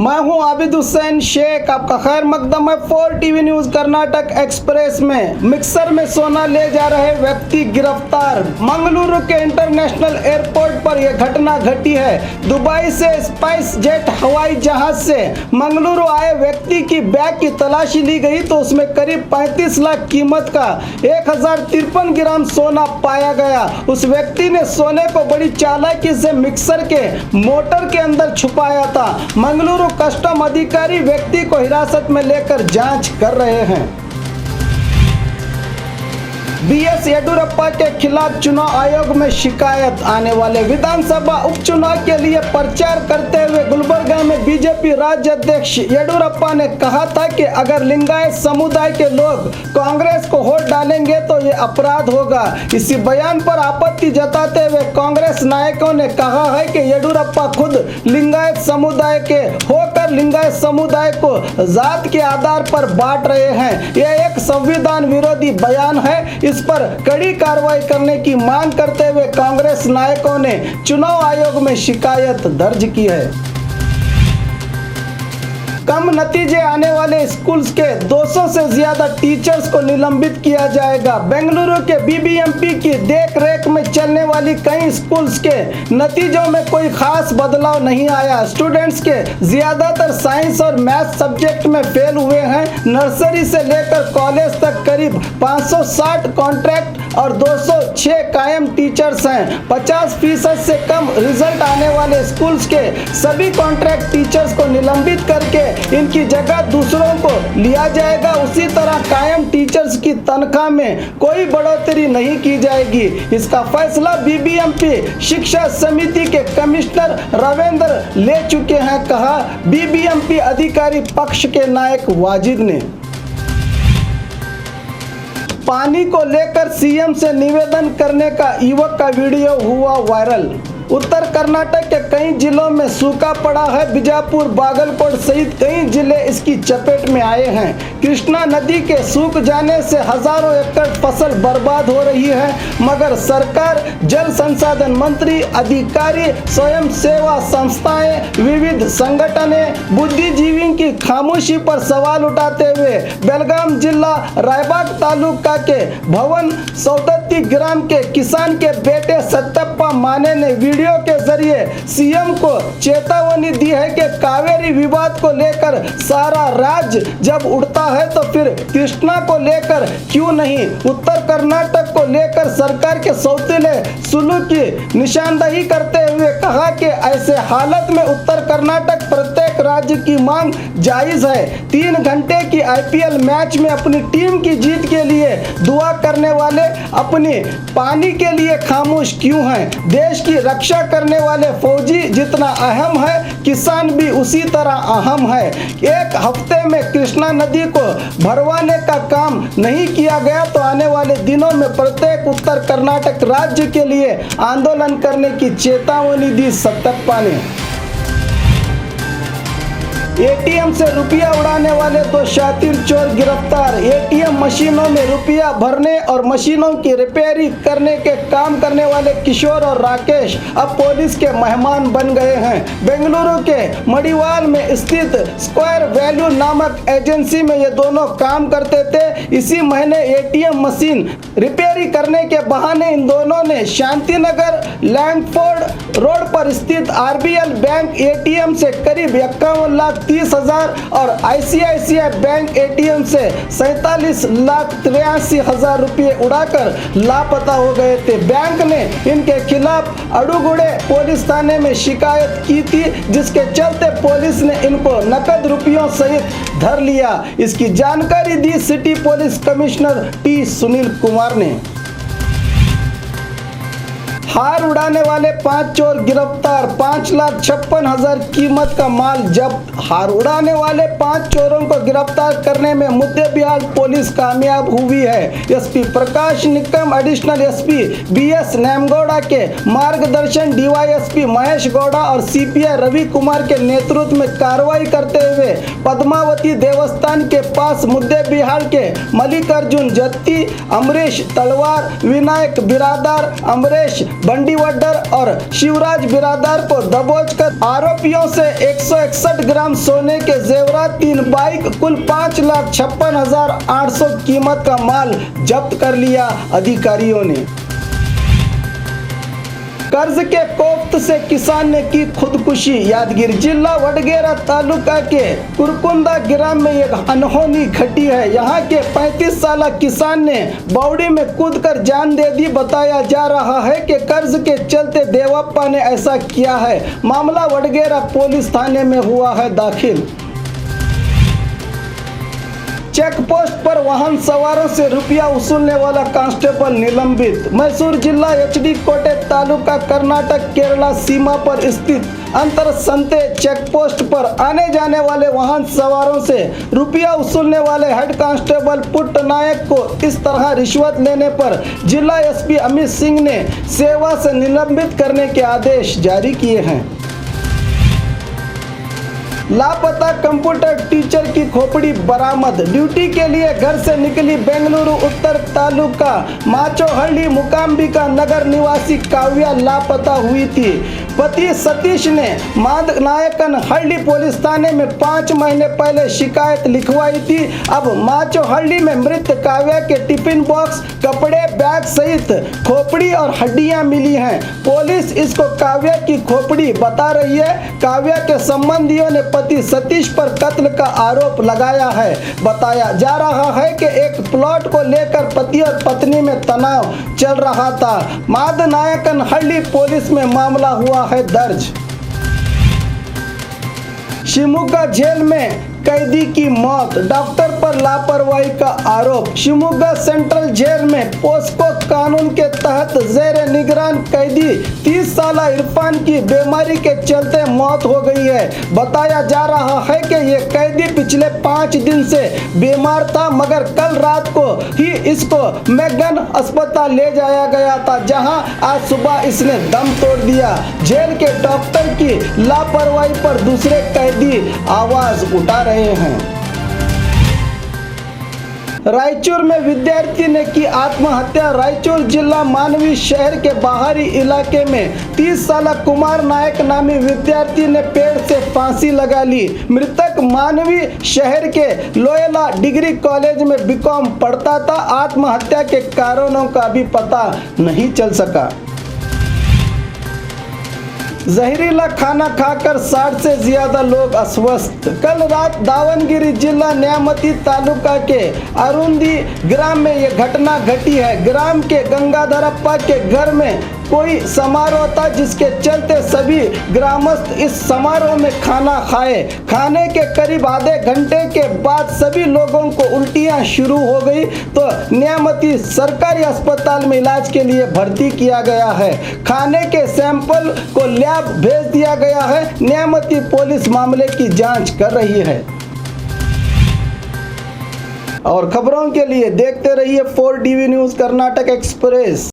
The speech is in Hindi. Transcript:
मैं हूं आबिद हुसैन शेख। आपका खैर मकदम है 4 टीवी न्यूज कर्नाटक एक्सप्रेस में। मिक्सर में सोना ले जा रहे व्यक्ति गिरफ्तार। मंगलुरु के इंटरनेशनल एयरपोर्ट पर यह घटना घटी है। दुबई से स्पाइस जेट हवाई जहाज से मंगलुरु आए व्यक्ति की बैग की तलाशी ली गई तो उसमें करीब 35 लाख कीमत का 1053 ग्राम सोना पाया गया। उस व्यक्ति ने सोने को बड़ी चालाकी से मिक्सर के मोटर के अंदर छुपाया था। मंगलुरु कस्टम अधिकारी व्यक्ति को हिरासत में लेकर जांच कर रहे हैं। बीएस येडियुरप्पा के खिलाफ चुनाव आयोग में शिकायत। आने वाले विधानसभा उपचुनाव के लिए प्रचार करते हुए गुलबर्गा में बीजेपी राज्य अध्यक्ष येडियुरप्पा ने कहा था कि अगर लिंगायत समुदाय के लोग कांग्रेस को वोट डालेंगे तो ये अपराध होगा। इसी बयान पर आपत्ति जताते हुए कांग्रेस नायकों ने कहा है कि येडियुरप्पा खुद लिंगायत समुदाय के होकर लिंगायत समुदाय को जात के आधार पर बांट रहे हैं। यह एक संविधान विरोधी बयान है। इस पर कड़ी कार्रवाई करने की मांग करते हुए कांग्रेस नायकों ने चुनाव आयोग में शिकायत दर्ज की है। कम नतीजे आने वाले स्कूल्स के 200 से ज्यादा टीचर्स को निलंबित किया जाएगा। बेंगलुरु के बीबीएमपी की देख रेख में चलने वाली कई स्कूल्स के नतीजों में कोई खास बदलाव नहीं आया। स्टूडेंट्स के ज्यादातर साइंस और मैथ सब्जेक्ट में फेल हुए हैं। नर्सरी से लेकर कॉलेज तक करीब 560 कॉन्ट्रैक्ट और 206 कायम टीचर्स हैं। 50% से कम रिजल्ट आने वाले स्कूल्स के सभी कॉन्ट्रैक्ट टीचर्स को निलंबित करके इनकी जगह दूसरों को लिया जाएगा। उसी तरह कायम टीचर्स की तनख्वाह में कोई बढ़ोतरी नहीं की जाएगी। इसका फैसला बीबीएमपी शिक्षा समिति के कमिश्नर रविंद्र ले चुके हैं, कहा बीबीएमपी अधिकारी पक्ष के नायक वाजिद ने। पानी को लेकर सीएम से निवेदन करने का युवक का वीडियो हुआ वायरल। उत्तर कर्नाटक के कई जिलों में सूखा पड़ा है। बीजापुर, बागलकोट सहित कई जिले इसकी चपेट में आए हैं। कृष्णा नदी के सूख जाने से हजारों एकड़ फसल बर्बाद हो रही है, मगर सरकार, जल संसाधन मंत्री, अधिकारी, स्वयं सेवा संस्थाएं, विविध संगठनें बुद्धिजीवी की खामोशी पर सवाल उठाते हुए बेलगाम जिला रायबाग तालुका के भवन सौदत्ती ग्राम के किसान के बेटे सत्यप्पा माने ने वीडियो के जरिए सीएम को चेतावनी दी है कि कावेरी विवाद को लेकर सारा राज्य जब उठता है तो फिर कृष्णा को लेकर क्यों नहीं। उत्तर कर्नाटक को लेकर सरकार के सौतीले सुलूक की निशानदेही करते हुए कहा कि ऐसे हालत में उत्तर कर्नाटक प्रत्येक राज्य की मांग जायज है। 3 घंटे की आईपीएल मैच में अपनी टीम की जीत के लिए दुआ करने वाले अपनी पानी के लिए खामोश क्यों हैं। देश की रक्षा करने वाले फौजी जितना अहम है, किसान भी उसी तरह अहम है। एक हफ्ते में कृष्णा नदी को भरवाने का काम नहीं किया गया तो आने वाले दिनों में प्रत्येक उत्तर कर्नाटक राज्य के लिए आंदोलन करने की चेतावनी दी सत्यप्पा ने। एटीएम से रुपया उड़ाने वाले 2 शातिर चोर गिरफ्तार। एटीएम मशीनों में रुपया भरने और मशीनों की रिपेयरिंग करने के काम करने वाले किशोर और राकेश अब पुलिस के मेहमान बन गए हैं। बेंगलुरु के मडिवाल में स्थित स्क्वायर वैल्यू नामक एजेंसी में ये दोनों काम करते थे। इसी महीने एटीएम मशीन रिपेयरिंग करने के बहाने इन दोनों ने शांतिनगर लैंडफोर्ड रोड पर स्थित आरबीएल बैंक एटीएम से करीब 51,30,000 और आईसीआईसीआई बैंक एटीएम से 47,83,000 रुपये उड़ाकर लापता हो गए थे। बैंक ने इनके खिलाफ अडुगुड़े पुलिस थाने में शिकायत की थी, जिसके चलते पुलिस ने इनको नकद रुपयों सहित धर लिया। इसकी जानकारी दी city police commissioner T Sunil Kumar ने। हार उड़ाने वाले 5 चोर गिरफ्तार। 5,56,000 कीमत का माल जब्त। हार उड़ाने वाले 5 चोरों को गिरफ्तार करने में मुद्देबिहाल पुलिस कामयाब हुई है। एसपी प्रकाश निकम, एडिशनल एसपी बीएस नेमगौड़ा के मार्गदर्शन डीवाईएसपी महेश गौड़ा और सीपीआई रवि कुमार के नेतृत्व में कार्रवाई करते हुए पद्मावती देवस्थान के पास मुद्देबिहाल के मल्लिकार्जुन जत्ती, अमरीश तलवार, विनायक बिरादार, अमरीश बंडी वड्डर और शिवराज बिरादर को दबोचकर आरोपियों से 161 ग्राम सोने के जेवरात, 3 बाइक, कुल 5,56,800 कीमत का माल जब्त कर लिया अधिकारियों ने। कर्ज के कोफ्त से किसान ने की खुदकुशी। यादगिरी जिला वडगेरा तालुका के कुरकुंदा ग्राम में एक अनहोनी घटी है। यहाँ के 35 साल किसान ने बावड़ी में कूदकर जान दे दी। बताया जा रहा है कि कर्ज के चलते देवप्पा ने ऐसा किया है। मामला वडगेरा पुलिस थाने में हुआ है दाखिल। चेक पोस्ट पर वाहन सवारों से रुपया वसूलने वाला कांस्टेबल निलंबित। मैसूर जिला एचडी कोटे तालुका कर्नाटक केरला सीमा पर स्थित अंतर संते चेक पोस्ट पर आने जाने वाले वाहन सवारों से रुपया वसूलने वाले हेड कांस्टेबल पुट्टनायक को इस तरह रिश्वत लेने पर जिला एसपी अमित सिंह ने सेवा से निलंबित करने के आदेश जारी किए हैं। लापता कंप्यूटर टीचर की खोपड़ी बरामद। ड्यूटी के लिए घर से निकली बेंगलुरु उत्तर तालुका माचोहल्ली मुकाम्बिका नगर निवासी काव्या लापता हुई थी। पति सतीश ने मादनायकनहल्ली पुलिस थाने में 5 महीने पहले शिकायत लिखवाई थी। अब माचोहल्ली में मृत काव्या के टिफिन बॉक्स, कपड़े, बैग सहित खोपड़ी और हड्डियां मिली हैं। पुलिस इसको काव्या की खोपड़ी बता रही है। काव्या के संबंधियों ने पति सतीश पर कत्ल का आरोप लगाया है। बताया जा रहा है कि एक प्लॉट को लेकर पति और पत्नी में तनाव चल रहा था। मादनायकनहल्ली पुलिस में मामला हुआ है दर्ज। शिमोगा जेल में कैदी की मौत, डॉक्टर पर लापरवाही का आरोप। शिमोगा सेंट्रल जेल में पोस्को कानून के तहत जेर निगरान कैदी 30 साल इरफान की बीमारी के चलते मौत हो गई है। बताया जा रहा है कि ये कैदी पिछले 5 दिन से बीमार था, मगर कल रात को ही इसको मैगन अस्पताल ले जाया गया था, जहां आज सुबह इसने दम तोड़ दिया। जेल के डॉक्टर की लापरवाही पर दूसरे कैदी आवाज उठा रहे हैं। रायचूर में विद्यार्थी ने की आत्महत्या। रायचूर जिला मानवी शहर के बाहरी इलाके में 30 साल कुमार नायक नामी विद्यार्थी ने पेड़ से फांसी लगा ली। मृतक मानवी शहर के लोयला डिग्री कॉलेज में बीकॉम पढ़ता था। आत्महत्या के कारणों का भी पता नहीं चल सका। जहरीला खाना खाकर 60 से ज्यादा लोग अस्वस्थ। कल रात दावनगिरी जिला न्यामती तालुका के अरुंदी ग्राम में यह घटना घटी है। ग्राम के गंगाधरप्पा के घर में कोई समारोह था, जिसके चलते सभी ग्रामस्थ इस समारोह में खाना खाए। खाने के करीब आधे घंटे के बाद सभी लोगों को उल्टियां शुरू हो गई, तो न्यामती सरकारी अस्पताल में इलाज के लिए भर्ती किया गया है। खाने के सैंपल को लैब भेज दिया गया है। न्यामती पुलिस मामले की जांच कर रही है। और खबरों के लिए देखते रहिए 4DV न्यूज़ कर्नाटक एक्सप्रेस।